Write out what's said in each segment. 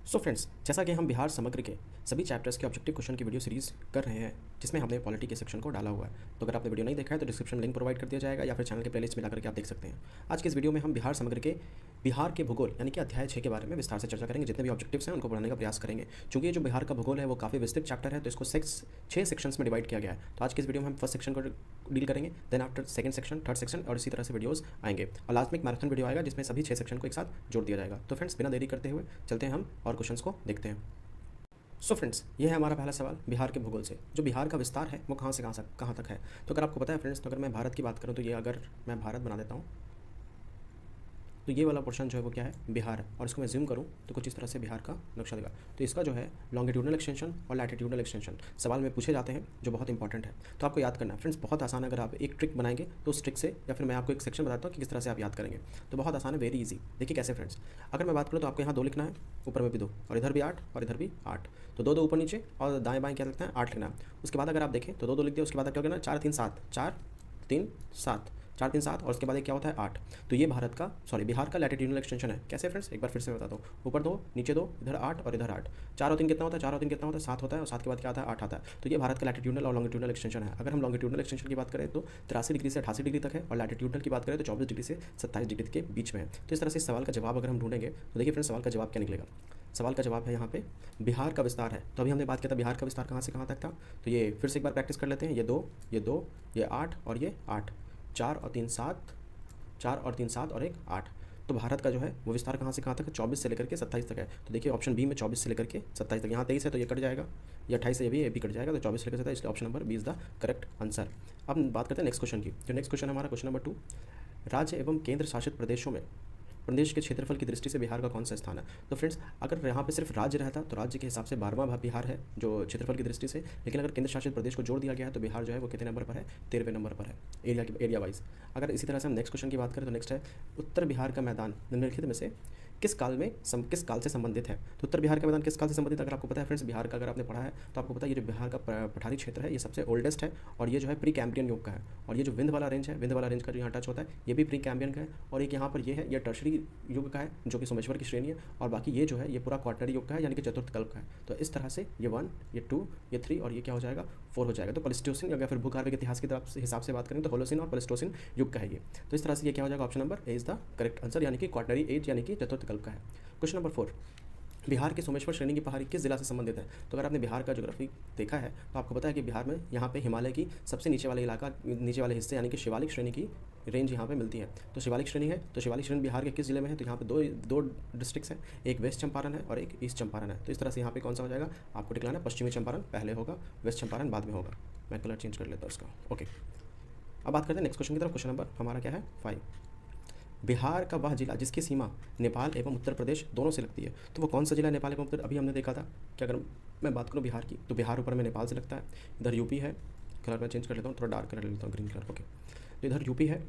So friends, जैसा कि हम बिहार समग्र के सभी चैप्टर्स के ऑब्जेक्टिव क्वेश्चन की वीडियो सीरीज़ कर रहे हैं, जिसमें हमने पॉलिटी के सेक्शन को डाला हुआ है। तो अगर आपने वीडियो नहीं देखा है तो डिस्क्रिप्शन में लिंक प्रोवाइड कर दिया जाएगा या फिर चैनल के प्लेलिस्ट में जाकर के आप देख सकते हैं। आज के इस वीडियो में हम बिहार समग्र के बिहार के भूगोल यानी कि अध्याय 6 के बारे में विस्तार से चर्चा करेंगे। जितने भी ऑब्जेक्टिव्स हैं उनको पढ़ाने का प्रयास करेंगे। चूँकि ये जो बिहार का भूगोल है वो काफ़ी विस्तृत चैप्टर है, तो इसको 6 सेक्शंस में डिवाइड किया गया है। तो आज के इस वीडियो में हम फर्स्ट सेक्शन को डील करेंगे, then after second section, third section और इसी तरह से वीडियोस आएंगे। और लास्ट में एक मैराथन वीडियो आएगा जिसमें सभी 6 सेक्शन को एक साथ जोड़ दिया जाएगा। तो फ्रेंड्स, बिना देरी करते हुए चलते हैं हम और क्वेश्चंस को देखते हैं। सो फ्रेंड्स, ये है हमारा पहला सवाल बिहार के भूगोल से। जो बिहार का विस्तार है वो कहाँ से कहाँ तक है। तो अगर आपको पता है फ्रेंड्स, तो अगर मैं भारत की बात करूँ तो ये अगर मैं भारत बना देता हूँ तो ये वाला पोर्शन जो है वो क्या है, बिहार है। और इसको मैं जूम करूँ तो कुछ इस तरह से बिहार का नक्शा दिखा। तो इसका जो है लॉन्गिट्यूडनल एक्सटेंशन और लैटिट्यूडनल एक्सटेंशन सवाल में पूछे जाते हैं, जो बहुत इंपॉर्टेंट है। तो आपको याद करना है फ्रेंड्स, बहुत आसान है। अगर आप एक ट्रिक बनाएंगे तो उस ट्रिक से, या फिर मैं आपको एक सेक्शन बताता हूँ कि किस तरह से आप याद करेंगे, तो बहुत आसान है, वेरी ईजी। देखिए कैसे फ्रेंड्स, अगर मैं बात करूँ तो आपको यहाँ 2 लिखना है, ऊपर में भी 2 और इधर भी 8 और इधर भी 8। तो 2 2 ऊपर नीचे और दाएँ बाएँ क्या लिखते हैं, 8 लिखना है। उसके बाद अगर आप देखें तो 2 2 लिख दिया, उसके बाद क्या करना है, 4 3 7, 4 3 7, 4 3 7 और उसके बाद एक क्या होता है, 8। तो ये बिहार का लैटिट्यूडनल एक्सटेंशन है। कैसे फ्रेंड्स, एक बार फिर से बताता हूँ। ऊपर 2 नीचे 2, इधर 8 और इधर 8। 4 और 3 कितना होता है, 4 और 3 कितना होता है, 7 होता है। और 7 के बाद क्या आता है, 8 आता है। तो ये भारत का लैटिट्यूडनल और लॉन्गिट्यूडनल एक्सटेंशन है। अगर हम लॉन्गिट्यूडनल एक्सटेंशन की बात करें तो 83 डिग्री से 88 डिग्री तक है, और लैटिट्यूडनल की बात करें तो 24 डिग्री से 27 डिग्री के बीच में है। तो इस तरह से इस सवाल का जवाब अगर हम ढूंढेंगे तो देखिए फ्रेंड्स, सवाल का जवाब क्या निकलेगा। सवाल का जवाब है यहाँ पे बिहार का विस्तार है। तो अभी हमने बात किया था बिहार का विस्तार कहाँ से कहाँ तक था। तो ये फिर से एक बार प्रैक्टिस कर लेते हैं। ये 2, ये 2, ये 8 और ये 8, 4 और 3 7, 4 और 3 7 और एक 8। तो भारत का जो है वो विस्तार कहाँ से कहाँ तक है, 24 से लेकर के 27 तक है। तो देखिए ऑप्शन बी में 24 से लेकर के 27 तक। यहाँ 23 है तो ये कट जाएगा, ये 28 है, ये भी कट जाएगा। तो 24 से लेकर 27, इसलिए option number B is the correct answer. अब बात करते हैं नेक्स्ट क्वेश्चन की। जो नेक्स्ट क्वेश्चन है हमारा क्वेश्चन नंबर 2, राज्य एवं केंद्र शासित प्रदेशों में प्रदेश के क्षेत्रफल की दृष्टि से बिहार का कौन सा स्थान है। तो फ्रेंड्स, अगर यहाँ पे सिर्फ राज्य रहता तो राज्य के हिसाब से 12वां बिहार है जो क्षेत्रफल की दृष्टि से। लेकिन अगर केंद्र शासित प्रदेश को जोड़ दिया गया है तो बिहार जो है वो कितने नंबर पर है, 13वें नंबर पर है एरिया वाइज। अगर इसी तरह से हम नेक्स्ट क्वेश्चन की बात करें तो नेक्स्ट है उत्तर बिहार का मैदान निम्नलिखित में से किस काल से संबंधित है। तो उत्तर बिहार का मैदान किस काल से संबंधित, अगर आपको पता है फ्रेंड्स, बिहार का अगर आपने पढ़ा है तो आपको पता है ये जो बिहार का पठारी क्षेत्र है ये सबसे ओल्डेस्ट है, और ये जो है प्री कैम्ब्रियन युग का है। और ये जो विंध्य वाला रेंज है, विंध्य वाला रेंज का जो यहाँ टच होता है ये भी प्री कैम्ब्रियन का है। और एक यहाँ पर ये है, ये टर्शरी युग का है जो कि सोमेश्वर की श्रेणी है। और बाकी ये जो है ये पूरा क्वार्टनरी युग का है, यानी कि चतुर्थ कल्प का है। तो इस तरह से ये 1, ये 2, ये 3 और ये क्या हो जाएगा, 4 हो जाएगा। तो प्लेस्टोसिन या फिर भूगर्भ के इतिहास की तरफ हिसाब से बात करें तो होलोसिन और प्लेस्टोसिन युग का है ये। तो इस तरह से ये क्या हो जाएगा, option number A is the correct answer, यानी कि क्वार्टनरी एज यानी कि चतुर्थ कल्प का है। क्वेश्चन नंबर 4, बिहार के सोमेश्वर श्रेणी की पहाड़ी किस जिला से संबंधित है। तो अगर आपने बिहार का ज्योग्राफी देखा है तो आपको पता है कि बिहार में यहाँ पे हिमालय की सबसे नीचे वाले हिस्से यानी कि शिवालिक श्रेणी की रेंज यहाँ पे मिलती है। तो शिवालिक श्रेणी है, तो शिवालिक श्रेणी बिहार के किस जिले में है, तो यहाँ पे दो डिस्ट्रिक्ट्स हैं, एक वेस्ट चंपारण है और एक ईस्ट चंपारण है। तो इस तरह से यहाँ पे कौन सा हो जाएगा, आपको टिकलाना पश्चिमी चंपारण पहले होगा, वेस्ट चंपारण बाद में होगा। मैं कलर चेंज कर लेता हूँ उसका। ओके, अब बात करते हैं नेक्स्ट क्वेश्चन की तरफ। क्वेश्चन नंबर हमारा क्या है, 5, बिहार का वह जिला जिसकी सीमा नेपाल एवं उत्तर प्रदेश दोनों से लगती है। तो वो कौन सा जिला नेपाल एवं उत्तर, अभी हमने देखा था कि अगर मैं बात करूँ बिहार की तो बिहार ऊपर में नेपाल से लगता है, इधर यूपी है, कलर मैं चेंज कर लेता हूँ, थोड़ा डार्क कर लेता हूँ, ग्रीन कलर। ओके, तो इधर यूपी है,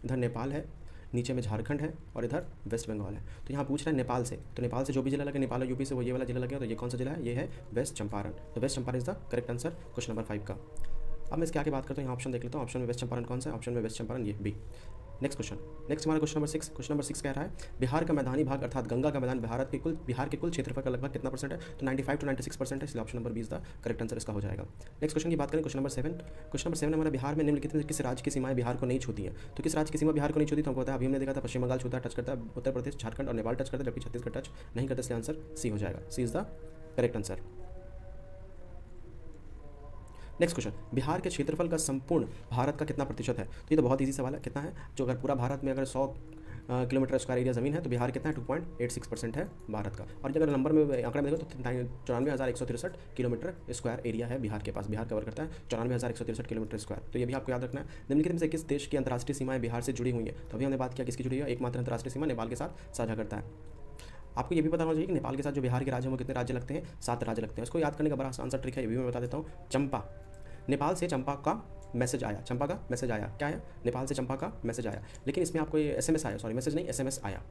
इधर नेपाल है, नीचे में झारखंड है और इधर वेस्ट बंगाल है। तो यहाँ पूछ रहा है नेपाल से, तो नेपाल से जो भी जिला लगे, नेपाल और यूपी से वो ये वाला जिला लगे, तो ये कौन सा जिला है, ये है वेस्ट चंपारण। तो West Champaran is the correct answer question number 5 का। अब मैं इसके आगे बात करता हूँ, यहाँ ऑप्शन देख लेता हूँ, ऑप्शन में वेस्ट चंपारण कौन सा है, ऑप्शन में वेस्ट चंपारण ये बी। नेक्स्ट हमारा क्वेश्चन नंबर 6। क्वेश्चन नंबर 6 कह रहा है बिहार का मैदानी भाग अर्थात गंगा का मैदान बिहार के कुल क्षेत्रफल का लगभग कितना परसेंट है। तो 95 to 96% है, इसलिए option number 20 the correct answer इसका हो जाएगा। नेक्स्ट क्वेश्चन की बात करें, क्वेश्चन नंबर 7। क्वेश्चन नंबर 7 हमारा बिहार में निम्नलिखित में किस राज्य की सीमाएं बिहार को नहीं छूती हैं। तो किस राज्य की सीमा बिहार को नहीं छूती, तो हमको पता है, अभी हमने देखा था पश्चिम बंगाल छूता है, टच करता है, उत्तर प्रदेश, झारखंड और नेपाल टच करता है, जबकि छत्तीसगढ़ टच नहीं करता, इसलिए आंसर सी हो जाएगा, c is the correct answer. Next question, Bihar के क्षेत्रफल का संपूर्ण भारत का कितना प्रतिशत है। तो ये तो बहुत इजी सवाल है, कितना है, जो अगर पूरा भारत में अगर 100 किलोमीटर स्क्वायर एरिया ज़मीन है तो बिहार कितना है, 2.86% है भारत का। और अगर नंबर में आंकड़ा में देखो तो 94,163 किलोमीटर स्क्वायर एरिया है बिहार के पास। बिहार कवर करता है 94,163 किलोमीटर स्क्वायर। तो ये भी आपको याद रखना है। निम्नलिखित में से किस देश की अंतर्राष्ट्रीय सीमाएं बिहार से जुड़ी हुई है। तो अभी हमने बात किया किसकी जुड़ी है, एकमात्र अंतर्राष्ट्रीय सीमा नेपाल के साथ साझा करता है। आपको ये भी पता होना चाहिए कि नेपाल के साथ जो बिहार के राज्य हैं वो कितने राज्य लगते हैं, 7 राज्य लगते हैं। उसको याद करने का बड़ा आसान सा ट्रिक है, ये भी मैं बता देता हूँ। चंपा, नेपाल से चंपा का मैसेज आया, चंपा का मैसेज आया, क्या आया, नेपाल से चंपा का मैसेज आया, लेकिन इसमें आपको ये SMS आया, सॉरी मैसेज नहीं SMS आया।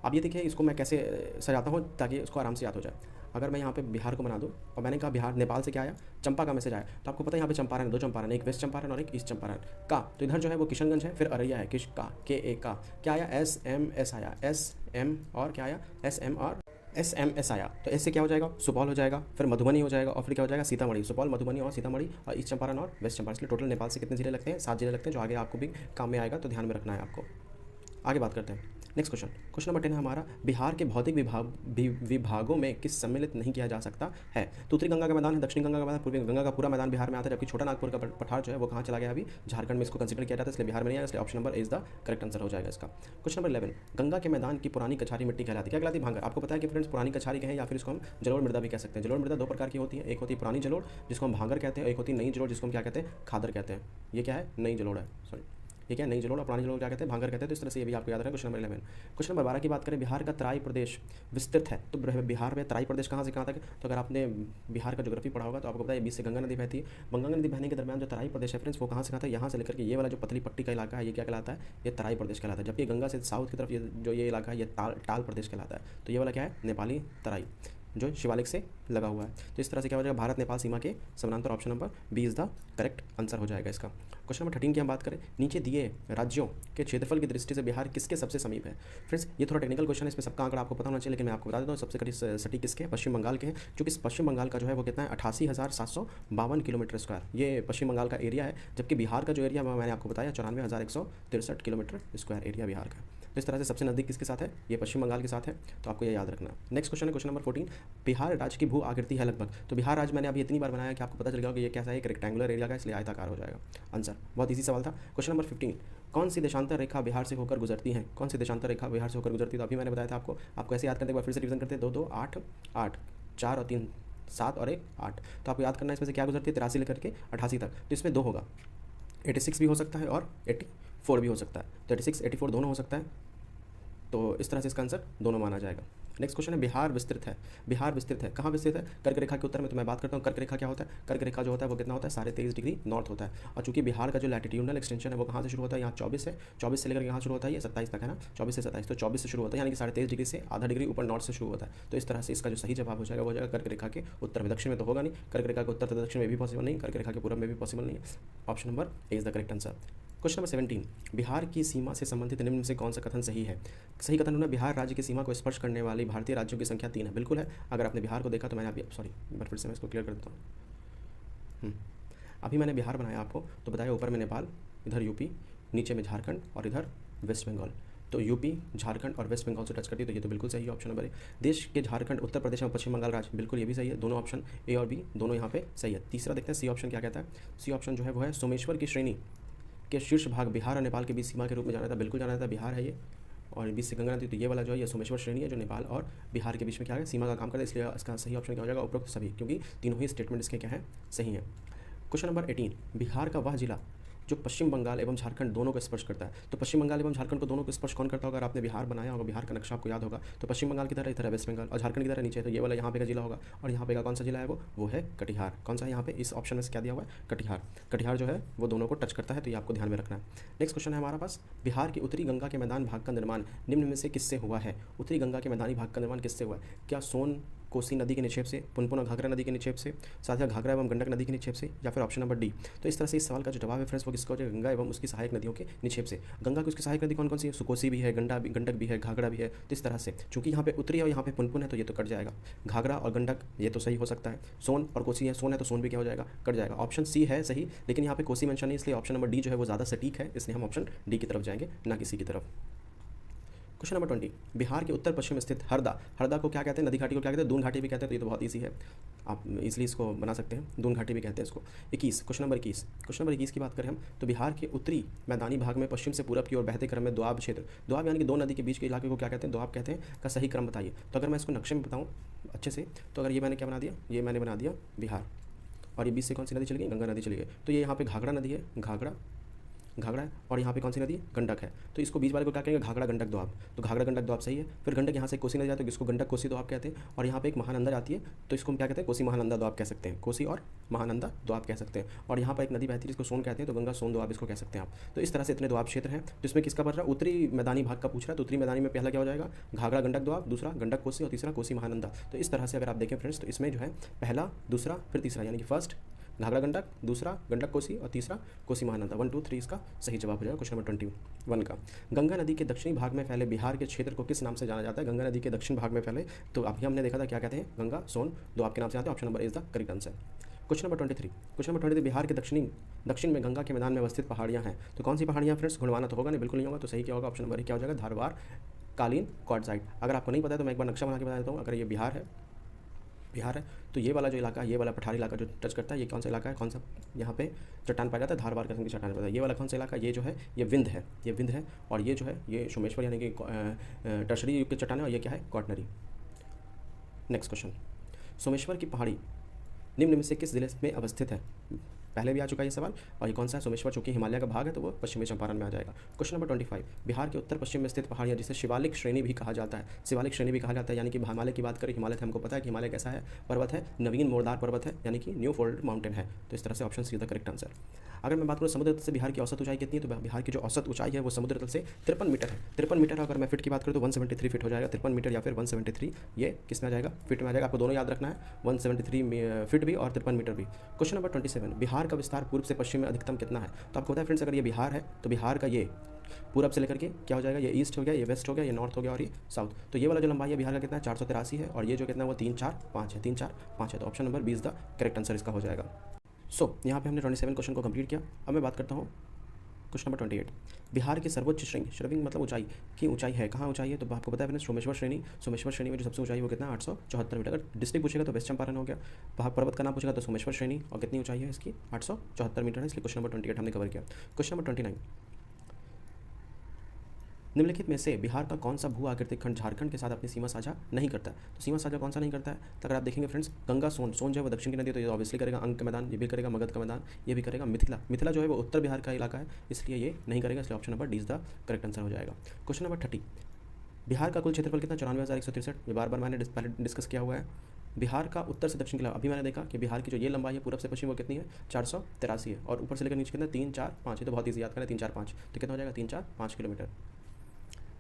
अब ये देखिए इसको मैं कैसे सजाता हूँ ताकि इसको आराम से याद हो जाए। अगर मैं यहाँ पे बिहार को बना दूँ और मैंने कहा बिहार, नेपाल से क्या आया, चंपा का मैसेज आया, तो आपको पता है यहाँ पे चंपारण, 2 चंपारण, एक वेस्ट चंपारण और एक ईस्ट चंपारण का। तो इधर जो है वो किशनगंज है, फिर अररिया है, किश का, KA का, क्या आया, SMS आया, SM और क्या आया, SM और SMS आया तो एस से क्या हो जाएगा, सुपौल हो जाएगा, फिर मधुबनी हो जाएगा और फिर क्या हो जाएगा, सीतामढ़ी। सुपौल, मधुबनी और सीतामढ़ी और ईस्ट चंपारण और वेस्ट चंपारण। इसलिए टोटल नेपाल से कितने जिले लगते हैं, 7 जिले लगते हैं, जो आगे आपको भी काम में आएगा, तो ध्यान में रखना है आपको। आगे बात करते हैं नेक्स्ट क्वेश्चन। क्वेश्चन नंबर 10 है हमारा, बिहार के भौतिक विभागों में किस सम्मिलित नहीं किया जा सकता है। तो उत्तरी गंगा का मैदान है, दक्षिणी गंगा का मैदान, पूर्वी गंगा का पूरा मैदान बिहार में आता है, जबकि छोटा नागपुर का पठार जो है वो कहाँ चला गया, अभी झारखंड में इसको कंसिडर किया जाता है, इसलिए बिहार में नहीं आया, इसलिए option number is the correct answer हो जाएगा इसका। क्वेश्चन नंबर 11, गंगा के मैदान की पुरानी कछारी मिट्टी कहलाती है, क्या कहलाती है, भांगर। आपको पता है कि फ्रेंड्स पुरानी कछारी कहें या फिर इसको हम जलोढ़ मृदा भी कह सकते हैं। जलोढ़ मृदा 2 प्रकार की होती है, एक होती है पुरानी जलोढ़ जिसको हम भांगर कहते हैं, एक होती है नई जलोढ़ जिसको हम क्या कहते हैं, खादर कहते हैं। ये क्या है, नई जलोढ़ है, सॉरी ये क्या है, नई जलोढ़ और पुरानी जलोढ़ क्या कहते हैं, भांगर कहते हैं। तो इस तरह से ये भी आपको याद रखना। Question number 11। क्वेश्चन नंबर 12 की बात करें, बिहार का तराई प्रदेश विस्तृत है, तो बिहार में तराई प्रदेश कहाँ से कहाँ तक। तो अगर आपने बिहार का ज्योग्राफी पढ़ा होगा तो आपको पता है बीच से गंगा नदी बहती है। गंगा नदी बहने के दरमियान जो तराई प्रदेश है फ्रेंड्स, वो कहाँ से कहाँ था, यहाँ से लेकर के ये वाला जो पतली पट्टी का इलाका है ये क्या कहलाता है, ये तराई प्रदेश कहलाता है। जबकि गंगा से साउथ की तरफ ये इलाका है ये टाल प्रदेश कहलाता है। तो ये वाला क्या है, नेपाली तराई जो शिवालिक से लगा हुआ है। तो इस तरह से क्या हो जाएगा, भारत नेपाल सीमा के समानांतर, option number B is the correct answer हो जाएगा इसका। क्वेश्चन नंबर 13 की हम बात करें, नीचे दिए राज्यों के क्षेत्रफल की दृष्टि से बिहार किसके सबसे समीप है। फ्रेंड्स ये थोड़ा टेक्निकल क्वेश्चन है, इसमें सबका आंकड़ा आपको पता होना चाहिए, लेकिन मैं आपको बता देता हूँ सबसे करीब सटीक किसके है, पश्चिम बंगाल के हैं। क्योंकि पश्चिम बंगाल का जो है वो कितना है, 88,752 किलोमीटर स्क्वायर, ये पश्चिम बंगाल का एरिया है। जबकि बिहार का जो एरिया मैंने आपको बताया 94,163 किलोमीटर स्क्वायर एरिया बिहार का। तो इस तरह से सबसे नज़दीक किसके साथ है, ये पश्चिम बंगाल के साथ है, तो आपको ये याद रखना। नेक्स्ट क्वेश्चन है क्वेश्चन नंबर 14, बिहार राज्य की भू आकृति है लगभग। तो बिहार राज्य मैंने अभी इतनी बार बनाया कि आपको पता चल गया कि ये कैसा है, एक रेक्टेंगुलर एरिया का, इसलिए आयताकार हो जाएगा आंसर। बहुत इजी सवाल था। क्वेश्चन नंबर 15, कौन सी देशांतर रेखा बिहार से होकर गुजरती है, कौन सी देशांतर रेखा बिहार से होकर गुजरती है। तो अभी मैंने बताया था आपको ऐसे याद करने के बाद फिर से रिवीजन करते हैं, 2 2 8 8 4 और 3 7 और 1 8। तो आपको याद करना है इसमें से क्या गुजरती है, 83 लेकर के 88 तक। तो इसमें 2 होगा, 86 भी हो सकता है और 84 भी हो सकता है। तो 86 84 दोनों हो सकता है, तो इस तरह से इसका आंसर दोनों माना जाएगा। नेक्स्ट क्वेश्चन है, बिहार विस्तृत है, बिहार विस्तृत है, कहाँ विस्तृत है, कर्क रेखा के उत्तर में। तो मैं बात करता हूँ कर्क रेखा क्या होता है, कर्क रेखा जो होता है वो कितना होता है, 23.5 डिग्री नॉर्थ होता है। और चूंकि बिहार का जो लैटिट्यूडनल एक्सटेंशन है वो कहाँ से शुरू होता है, यहाँ 24 से लेकर यहाँ शुरू होता है, ये 27 तक है ना, 24 से 27, तो 24 से शुरू होता है, यानी कि 23.5 डिग्री से आधा डिग्री ऊपर नॉर्थ से शुरू होता है। तो इस तरह से इसका जो सही जवाब हो जाएगा वो हो जाएगा कर्क रेखा के उत्तर में। दक्षिण में तो होगा नहीं, कर्क रेखा के उत्तर तो दक्षिण में भी पॉसिबल नहीं, कर्क रेखा के पूर्व में भी पॉसिबल नहीं है। Option number A is the correct answer. Question number 17, Bihar की सीमा से संबंधित निम्न में से कौन सा कथन सही है। सही कथन होना, बिहार राज्य की सीमा को स्पर्श करने वाली भारतीय राज्यों की संख्या 3 है। बिल्कुल है, अगर आपने बिहार को देखा तो मैंने अभी फिर से मैं इसको क्लियर कर देता हूँ। अभी मैंने बिहार बनाया आपको तो बताया, ऊपर में नेपाल, इधर यूपी, नीचे में झारखंड और इधर वेस्ट बंगाल। तो यूपी, झारखंड और वेस्ट बंगाल से टच करती है, तो ये तो बिल्कुल सही है, ऑप्शन नंबर ए। देश के झारखंड, उत्तर प्रदेश और पश्चिम बंगाल राज्य, बिल्कुल ये भी सही है, दोनों ऑप्शन ए और बी दोनों यहाँ पे सही है। तीसरा देखते हैं सी ऑप्शन क्या कहता है। सी ऑप्शन जो है वो है, सोमेश्वर की श्रेणी के शीर्ष भाग बिहार और नेपाल के बीच सीमा के रूप में जाना था। बिल्कुल जाना था, बिहार है ये और बीच से गंगा नदी, तो ये वाला जो है ये सोमेश्वर श्रेणी है जो नेपाल और बिहार के बीच में क्या है, सीमा का काम करता है। इसलिए इसका सही ऑप्शन क्या हो जाएगा, उपरोक्त सभी, क्योंकि तीनों ही स्टेटमेंट इसके क्या है, सही है। क्वेश्चन नंबर 18, बिहार का वह जिला जो पश्चिम बंगाल एवं झारखंड दोनों को स्पर्श करता है। तो पश्चिम बंगाल एवं झारखंड को दोनों को स्पर्श कौन करता होगा, अगर आपने बिहार बनाया होगा, बिहार का नक्शा आपको याद होगा, तो पश्चिम बंगाल की तरह इधर है वेस्ट बंगाल और झारखंड की तरह नीचे है, तो ये वाला यहाँ पे का जिला होगा। और यहाँ पे का कौन सा जिला है, वो है कटिहार। कौन सा है यहाँ पे, इस ऑप्शन में से क्या दिया हुआ है, कटिहार। कटिहार जो है वो दोनों को टच करता है, तो ये आपको ध्यान में रखना है। नेक्स्ट क्वेश्चन है हमारा पास, बिहार के उत्तरी गंगा के मैदान भाग का निर्माण निम्न में से किससे हुआ है। उत्तरी गंगा के मैदानी भाग का निर्माण किससे हुआ है, क्या सोन कोसी नदी के निक्षेप से, पुनपुन और घाघरा नदी के निक्षेप से, साथ ही घाघरा एवं गंडक नदी के निक्षेप से, या फिर ऑप्शन नंबर डी। तो इस तरह से इस सवाल का जो जवाब है फ्रेंड्स वो किसका हो जाएगा, गंगा एवं उसकी सहायक नदियों के निक्षेप से। गंगा की उसकी सहायक नदी कौन कौन सी है, कोसी भी है, गंडक भी है, घाघरा भी है। तो इस तरह से चूंकि यहाँ पे उत्तरी और यहाँ पे पुनपुन है तो ये तो कट जाएगा, घाघरा और गंडक ये तो सही हो सकता है, सोन और कोसी है, सोन है तो सोन भी क्या हो जाएगा, कट जाएगा। ऑप्शन सी है सही, लेकिन यहाँ पे कोसी मेंशन नहीं, इसलिए ऑप्शन नंबर डी जो है वो ज़्यादा सटीक है, इसलिए हम ऑप्शन डी की तरफ जाएंगे, ना किसी की तरफ। क्वेश्चन नंबर 20, बिहार के उत्तर पश्चिम स्थित हरदा को क्या कहते हैं, नदी घाटी को क्या कहते हैं, दून घाटी भी कहते हैं। तो ये तो बहुत ईजी है, आप इसलिए इसको बना सकते हैं, दून घाटी भी कहते हैं इसको। 21, क्वेश्चन नंबर 21 की बात करें हम, तो बिहार के उत्तरी मैदानी भाग में पश्चिम से पूरब की ओर बहते क्रम में दोआब क्षेत्र, दोआब यानी कि दो नदी के बीच के इलाके को क्या कहते हैं, दोआब कहते हैं, का सही क्रम बताइए। तो अगर मैं इसको नक्शे में बताऊँ अच्छे से, तो अगर ये मैंने क्या बना दिया, ये मैंने बना दिया बिहार, और ये बीच से कौन सी नदी चली गई, गंगा नदी चली गई। तो ये यहाँ पे घाघरा नदी है, घाघरा है, और यहाँ पे कौन सी नदी है, गंडक है। तो इसको बीच वाले को क्या कहेंगे, घाघरा गंडक दोआब। तो घाघरा गंडक दोआब सही है। फिर गंडक यहाँ से कोसी नदी जाती है, इसको गंडक कोसी दोआब कहते हैं। और यहाँ पे एक महानंदा जाती है, तो इसको हम क्या कहते हैं, कोसी महानंदा दोआब कह सकते हैं, कोसी और महानंदा दोआब कह सकते हैं। और यहाँ पर एक नदी बहती है जिसको सोन कहते हैं, तो गंगा सोन दोआब इसको कह सकते हैं आप। तो इस तरह से इतने दोआब क्षेत्र हैं। तो इसमें किसका पड़ रहा है, उत्तरी मैदानी भाग का पूछ रहा है। तो उत्तरी मैदानी में पहला क्या हो जाएगा, घाघरा गंडक दोआब, दूसरा गंडक कोसी और तीसरा कोसी महानंदा। तो इस तरह से अगर आप देखें फ्रेंड्स, तो इसमें जो है पहला, दूसरा, फिर तीसरा, यानी कि फर्स्ट, घाघरा गंडक, दूसरा गंडक कोसी और तीसरा कोसी महानंदा। 1 2 3 इसका सही जवाब हो जाएगा क्वेश्चन नंबर 21 का। गंगा नदी के दक्षिणी भाग में फैले बिहार के क्षेत्र को किस नाम से जाना जाता है? गंगा नदी के दक्षिण भाग में फैले तो अभी हमने देखा था क्या कहते हैं, गंगा सोन, दो आपके नाम से आते हैं। Option number is the correct answer. Question number 23, question number 23, Bihar के दक्षिण में गंगा के मैदान में अवस्थित पहाड़ियाँ हैं, तो कौन सी पहाड़ियाँ फ्रेंड्स? गुणवाना तो होगा नहीं, बिल्कुल नहीं होगा, तो सही क्या होगा? ऑप्शन नंबर क्या हो जाएगा? धारवाड़, कालीन, क्वार्टजाइट। अगर आपको नहीं पता है तो मैं एक बार नक्शा बना के बता देता हूँ। अगर ये बिहार है तो ये वाला जो इलाका, ये वाला पठारी इलाका जो टच करता है, ये कौन सा इलाका है? कौन सा यहाँ पे चट्टान पाया जाता है? धारवाड़ किस्म की चट्टान पाया जाता है। ये वाला कौन सा इलाका? ये जो है ये विंध्य है, ये विंध्य है। और ये जो है ये सोमेश्वर यानी कि टर्शरी युग की चट्टान है, और ये क्या है? क्वाटनरी। नेक्स्ट क्वेश्चन, सोमेश्वर की पहाड़ी निम्न में से किस जिले में अवस्थित है? पहले भी आ चुका है ये सवाल। और ये कौन सा है? सोमेश्वर चूंकि हिमालय का भाग है तो वो पश्चिमी चंपारण में आ जाएगा। क्वेश्चन नंबर 25, बिहार के उत्तर पश्चिम में स्थित पहाड़ियाँ जिसे शिवालिक श्रेणी भी कहा जाता है, शिवालिक श्रेणी भी कहा जाता है, यानी कि हिमालय की बात करें, हिमालय से हमको पता है कि हिमालय कैसा है? पर्वत है, नवीन मोरदार पर्वत है, यानी कि न्यू फोल्डेड माउंटेन है। तो इस तरह से option see the correct answer. अगर मैं बात करूँ समुद्र तल से बिहार की औसत ऊंचाई कितनी है, तो बिहार की जो औसत ऊंचाई है वो समुद्र तल से 53 मीटर है। 53 मीटर। अगर मैं फिट की बात करूँ तो 173 फिट हो जाएगा। 53 मीटर या फिर 173, ये किस में आ जाएगा? फिट में आ जाएगा। आपको दोनों याद रखना है, 173 फिट भी और 53 मीटर भी। क्वेश्चन नंबर 27, बिहार का विस्तार पूर्व से पश्चिम में अधिकतम कितना है? तो आपको पता है फ्रेंड्स, अगर ये बिहार है तो बिहार का ये पूरब से लेकर के क्या हो जाएगा? ये ईस्ट हो गया, ये वेस्ट हो गया, ये नॉर्थ हो गया और ये साउथ। तो ये वाला जो लंबाई है बिहार का कितना है? 483 है। और ये जो कितना है वो 3 4 5 है, 3 4 5 है। तो option number 20 the correct answer इसका हो जाएगा। यहाँ पे हमने 27 क्वेश्चन को कंप्लीट किया। अब मैं बात करता हूँ क्वेश्चन नंबर 28, बिहार की सर्वोच्च श्रेणी, श्रेणी मतलब ऊंचाई की ऊंचाई है, कहाँ ऊंचाई है? तो आपको पता है फ्रेंड्स, सोमेश्वर श्रेणी। सोमेश्वर श्रेणी में जो सबसे ऊंचाई वो कितना है? 874 मीटर। अगर डिस्ट्रिक्ट पूछेगा तो वेस्ट चंपारण हो गया। भाग पर्वत का नाम पूछेगा तो सोमेश्वर श्रेणी। और कितनी ऊंचाई है इसकी? 874 मीटर है। इसलिए क्वेश्चन नंबर 28 हमने कवर किया। क्वेश्चन नंबर 29, निम्नलिखित में से बिहार का कौन सा भू आकृतिक खंड झारखंड के साथ अपनी सीमा साझा नहीं करता है? तो सीमा साझा कौन सा नहीं करता है? तो अगर आप देखेंगे फ्रेंड्स, गंगा सोन, सोन जो है वो दक्षिण की नदी है तो ये ऑब्वियसली करेगा। अंग का मैदान ये भी करेगा, मगध का मैदान ये भी करेगा। मिथिला, मिथिला जो है वो उत्तर बिहार का इलाका है, इसलिए ये नहीं करेगा। इसलिए option number D is the correct answer हो जाएगा। क्वेश्चन नंबर 30, बिहार का कुल क्षेत्रफल कितना? 94,163। ये बार बार मैंने पहले डिस्कस किया हुआ है। बिहार का उत्तर से दक्षिण के अलावा अभी मैंने देखा कि बिहार की जो ये लंबाई है पूरब से पश्चिम वो कितनी है? 483 है। और ऊपर से लेकर नीचे कितना? 3 4 5। ये तो बहुत ईजी याद करें, 3 4 5। तो कितना हो जाएगा? 3 4 5 किलोमीटर।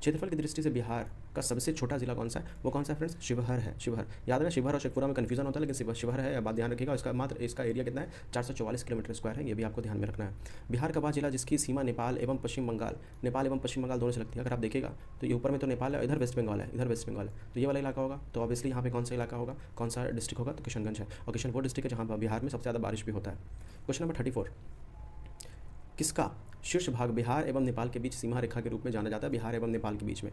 क्षेत्रफल की दृष्टि से बिहार का सबसे छोटा जिला कौन सा है? वो कौन सा है फ्रेंड्स? शिवहर है। शिवहर याद है, शिवहर और शेखपुरा में कन्फ्यूजन होता है, लेकिन शिवहर है, बात ध्यान रखिएगा। इसका एरिया कितना है? 444 किलोमीटर स्क्वायर है। ये भी आपको ध्यान में रखना है। बिहार का वह जिला जिसकी सीमा नेपाल एवं पश्चिम बंगाल दोनों से लगती है। अगर आप देखिएगा तो ये ऊपर में तो नेपाल है, इधर वेस्ट बंगाल है, इधर वेस्ट बंगाल है। तो ये वाला इलाका होगा। तो ऑब्वियसली यहाँ पे कौन सा इलाका होगा, कौन सा डिस्ट्रिक्ट होगा? तो किशनगंज है। और किशन वो डिस्ट्रिक्ट है जहाँ बिहार में सबसे ज़्यादा बारिश भी होता है। क्वेश्चन नंबर 34, किसका शीर्ष भाग बिहार एवं नेपाल के बीच सीमा रेखा के रूप में जाना जाता है? बिहार एवं नेपाल के बीच में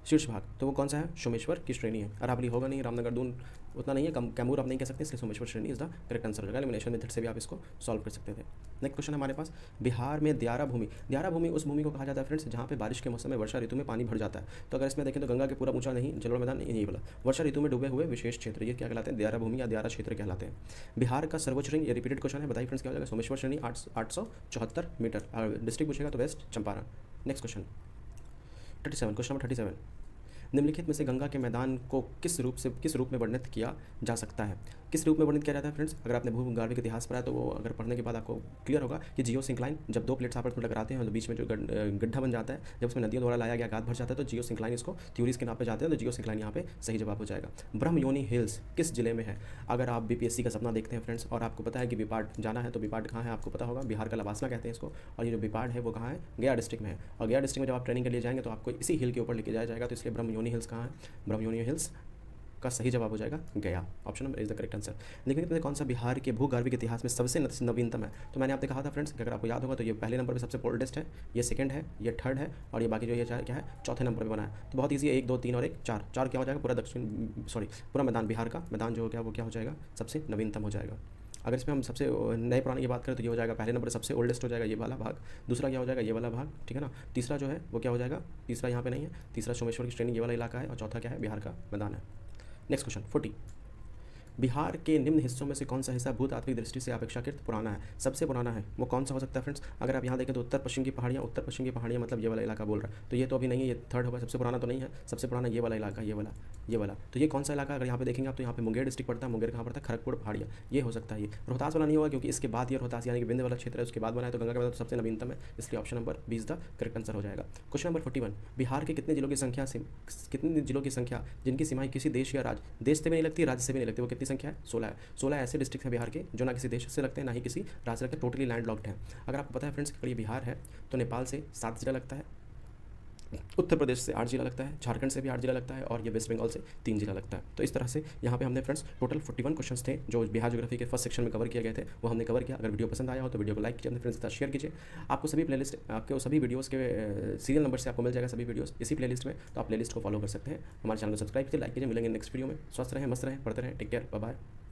शीर्ष भाग, तो वो कौन सा है? सोमेश्वर की श्रेणी है। अरावली होगा नहीं, रामनगर दून उतना नहीं है, कैमूर आप नहीं कह सकते, इसलिए सोमेश्वर श्रेणी इज द करेक्ट आंसर हो जाएगा। एलिमिनेशन मेथड से भी आप इसको सॉल्व कर सकते थे। नेक्स्ट क्वेश्चन हमारे पास, बिहार में दियारा भूमि उस भूमि को कहा जाता है फ्रेंड्स जहाँ पे बारिश के मौसम में वर्षा ऋतु में पानी भर जाता है। तो अगर इसमें देखें तो गंगा के पूरा ऊंचा नहीं, जलोढ़ मैदान नहीं बोला, वर्षा ऋतु में डूबे हुए विशेष क्षेत्र, ये क्या कहलाते हैं? दियारा भूमि या दियारा क्षेत्र कहलाते हैं। बिहार का सर्वोच्च श्रेणी, ये रिपीटेड क्वेश्चन है, बताइए फ्रेंड्स क्या हो जाएगा? सोमेश्वर श्रेणी 874 मीटर। डिस्ट्रिक्ट पूछेगा तो West Champaran. Next question 37, question number 37, निम्नलिखित में से गंगा के मैदान को किस रूप में वर्णित किया जा सकता है? किस रूप में वर्णित किया जाता है फ्रेंड्स? अगर आपने भूगर्भिक इतिहास पढ़ा है तो वो अगर पढ़ने के बाद आपको क्लियर होगा कि जियो सिंक्लाइन, जब दो प्लेट्स आपस में टकराते हैं तो बीच में जो गड्ढा बन जाता है, जब उसमें नदियों द्वारा लाया गया गाद भर जाता है तो जियो सिंक्लाइन, इसको थ्योरीज के नाम पे जाते हैं। तो जियो सिंक्लाइन यहाँ पे सही जवाब हो जाएगा। ब्रह्मयोनी हिल्स किस जिले में है? अगर आप बीपीएससी का सपना देखते हैं फ्रेंड्स और आपको पता है कि बिपाट जाना है, तो बिपाट कहाँ है आपको पता होगा, बिहार का लवासना कहते हैं इसको। और ये जो बिपाट है वो कहाँ है? गया डिस्ट्रिक्ट में है। और गया डिस्ट्रिक्ट में जब आप ट्रेनिंग के लिए जाएंगे तो आपको इसी हिल के ऊपर लेके जाया जाएगा। तो इसलिए ब्रह्मयोनी हिल्स कहाँ है? ब्रह्मयोनी हिल्स का सही जवाब हो जाएगा गया। Option number is the correct answer. लेकिन कौन सा बिहार के भूगर्भिक इतिहास में सबसे नवीनतम है? तो मैंने आपसे कहा था फ्रेंड्स कि अगर आपको याद होगा तो ये पहले नंबर पे सबसे ओल्डेस्ट है, ये सेकंड है, ये थर्ड है, और ये बाकी जो ये क्या है? चौथे नंबर पे बना है। तो बहुत ईजी है, 1 2 3 और 1 4। 4 क्या हो जाएगा? पूरा मैदान, बिहार का मैदान जो हो गया वो क्या हो जाएगा? सबसे नवीनतम हो जाएगा। अगर इसमें हम सबसे नए पुराने की बात करें तो ये हो जाएगा पहले नंबर सबसे ओल्डेस्ट हो जाएगा ये वाला भाग। दूसरा क्या हो जाएगा? ये वाला भाग, ठीक है ना। तीसरा जो है वो क्या हो जाएगा? तीसरा यहाँ पे नहीं है, तीसरा सोमेश्वर की श्रेणी ये वाला इलाका है, और चौथा क्या है? बिहार का मैदान है। नेक्स्ट क्वेश्चन 40, बिहार के निम्न हिस्सों में से कौन सा हिस्सा भूतात्विक दृष्टि से अपेक्षाकृत पुराना है? सबसे पुराना है वो कौन सा हो सकता है फ्रेंड्स? अगर आप यहाँ देखें तो उत्तर पश्चिम की पहाड़ियाँ मतलब ये वाला इलाका बोल रहा है, तो ये तो अभी नहीं है, ये थर्ड होगा, सबसे पुराना तो नहीं है। सबसे पुराना ये वाला इलाका, ये वाला। तो ये कौन सा इलाका? अगर यहाँ पे देखेंगे आप तो यहाँ पे मुंगेर डिस्ट्रिक्ट पड़ता है। मुंगेर कहाँ पड़ता है? खड़गपुर पहाड़ियाँ, ये हो सकता है। ये रोहतास वाला नहीं होगा क्योंकि इसके बाद ये रोहतास यानी कि विंध्य वाला क्षेत्र है, उसके बाद बनाया, तो गंगा के बाद तो सबसे नवीनतम है, इसलिए option number 20 the correct answer हो जाएगा। क्वेश्चन नंबर 41, बिहार के कितने जिलों की संख्या जिनकी सीमाएं किसी देश या देश से भी नहीं लगती, राज्य से भी नहीं लगती, वो कितनी कितनी संख्या है? 16 है। 16 ऐसे डिस्ट्रिक्ट हैं बिहार के जो ना किसी देश से लगते हैं, ना ही किसी राज्य से लगते हैं, टोटली लैंड लॉक्ड हैं। अगर आपको पता है फ्रेंड्स, अगर ये बिहार है तो नेपाल से 7 जिला लगता है, उत्तर प्रदेश से 8 जिला लगता है, झारखंड से भी 8 जिला लगता है, और ये वेस्ट बंगाल से 3 जिला लगता है। तो इस तरह से यहाँ पे हमने फ्रेंड्स टोटल 41 क्वेश्चंस थे जो बिहार ज्योग्राफी के फर्स्ट सेक्शन में कवर किए गए थे, वो हमने कवर किया। अगर वीडियो पसंद आया हो तो वीडियो को लाइक कीजिए, अपने फ्रेंड्स के साथ शेयर कीजिए। आपको सभी प्लेलिस्ट, आपके सभी वीडियोज़ के सीरियल नंबर से आपको मिल जाएगा सभी वीडियोज़ इसी प्लेलिस्ट में, तो आप प्लेलिस्ट को फॉलो कर सकते हैं। हमारे चैनल को सब्सक्राइब कीजिए, लाइक कीजिए। मिलेंगे नेक्स्ट वीडियो में। स्वस्थ रहें, मस्त रहें, पढ़ते रहें। Take care, bye bye.